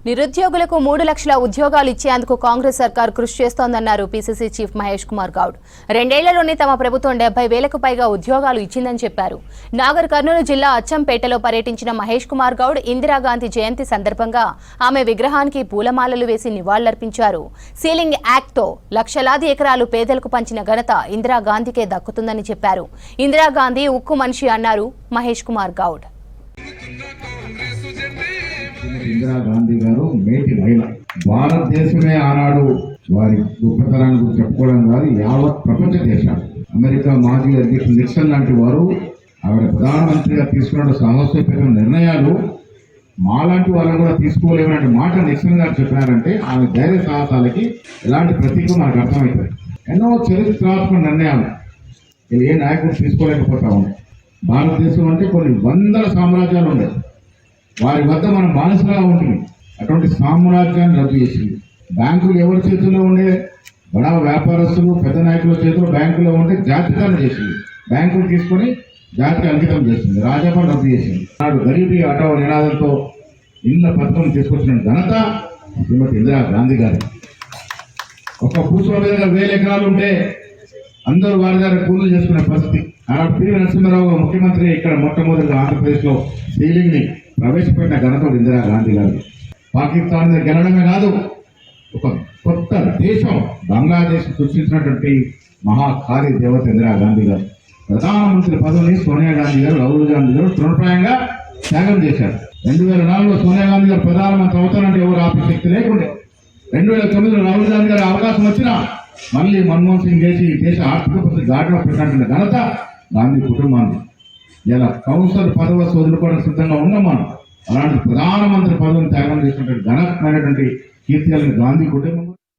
నిరుద్యోగులకు 3 లక్షల ఉద్యోగాలు ఇచ్చేందుకు కాంగ్రెస్ సర్కార్ కృషి చేస్తోందన్నారు పీసీసీ చీఫ్ మహేష్ కుమార్ గౌడ్. 2 ఏళ్లలోనే తమ ప్రభుత్వం 70,000కు పైగా ఉద్యోగాలు ఇచ్చిందని చెప్పారు. నాగర్ కర్నూలు జిల్లా అచ్చంపేటలో పర్యటించిన మహేష్ కుమార్ గౌడ్ ఇందిరాగాంధీ జయంతి సందర్భంగా ఆమె విగ్రహానికి పూలమాలలు వేసి నివాళులర్పించారు. సీలింగ్ యాక్ట్తో లక్షలాది ఎకరాలు పేదలకు పంచిన ఘనత ఇందిరాగాంధీకే దక్కుతుందని చెప్పారు. ఇందిరాగాంధీ ఉక్కు మనిషి అన్నారు మహేష్ కుమార్ గౌడ్. ఇందిరాగాంధీ గారు మేటి మహిళ. భారతదేశమే ఆనాడు వారి గొప్పతనాన్ని గురించి చెప్పుకోవడం కాదు, యావత్ ప్రపంచ దేశాలు. అమెరికా మాజీ అధ్యక్షుడు నిక్సన్ లాంటి వారు ఆవిడ ప్రధానమంత్రిగా తీసుకున్న సాహసోపేత నిర్ణయాలు మాలాంటి వాళ్ళని కూడా తీసుకోలేమనే మాట నిక్సన్ గారు చెప్పినారంటే ఆమె ధైర్య సాహసాలకి ఎలాంటి ప్రతీక మనకు అర్థమవుతుంది. ఎన్నో చరిత్రాత్మక నిర్ణయాలు ఏ నాయకుడు తీసుకోలేకపోతా ఉన్నాయి. భారతదేశం అంటే కొన్ని వందల సామ్రాజ్యాలు ఉన్నాయి, వారి వద్ద మనం బానిసలుగా ఉంటుంది. అటువంటి సామ్రాజ్యాన్ని రద్దు చేసింది. బ్యాంకులు ఎవరి చేతుల్లో ఉండే, బడా వ్యాపారస్తులు పెద్ద నాయకుల చేతిలో బ్యాంకులో ఉంటే జాతీకరణ చేసింది. బ్యాంకులు తీసుకొని జాతికి అంకితం చేసింది. రాజాపాలు రద్దు చేసింది. నాడు గరీబీ హఠావో నినాదంతో ఇళ్ల పథకం తీసుకొచ్చిన ఘనత శ్రీమతి ఇందిరాగాంధీ గారి. ఒక భూస్వామి మీద 1000 ఎకరాలు ఉంటే అందరూ వారి దగ్గర కూలీలు చేసుకునే పరిస్థితి. ఆనాడు పివి నరసింహారావు ముఖ్యమంత్రి ఇక్కడ మొట్టమొదటిగా ఆంధ్రప్రదేశ్లో సీలింగ్ ని ప్రవేశపెట్టిన ఘనత ఇందిరాగాంధీ గారు. పాకిస్తాన్ గెలడమే కాదు, ఒక కొత్త దేశం బంగ్లాదేశ్ సృష్టించినటువంటి మహాకార్య దేవత ఇందిరాగాంధీ గారు. ప్రధానమంత్రి పదవిని సోనియా గాంధీ గారు, రాహుల్ గాంధీ గారు తృణప్రాయంగా త్యాగం చేశారు. 2004లో సోనియా గాంధీ గారు ప్రధానమంత్రి అవుతారంటే ఎవరు ఆపే శక్తి లేకుండే. 2009లో రాహుల్ గాంధీ గారు అవకాశం వచ్చినా మళ్ళీ మన్మోహన్ సింగ్ చేసి ఈ దేశ ఆర్థిక పరిస్థితి గాడిలో పెట్టిన ఘనత గాంధీ కుటుంబాన్ని. ఇలా కౌన్సిలర్ పదవి వదులుకోవడానికి సిద్ధంగా ఉన్నాం మనం. అలాంటి ప్రధానమంత్రి పదవిని త్యాగం చేసినటువంటి ఘనమైనటువంటి కీర్తి గాంధీ కుటుంబం.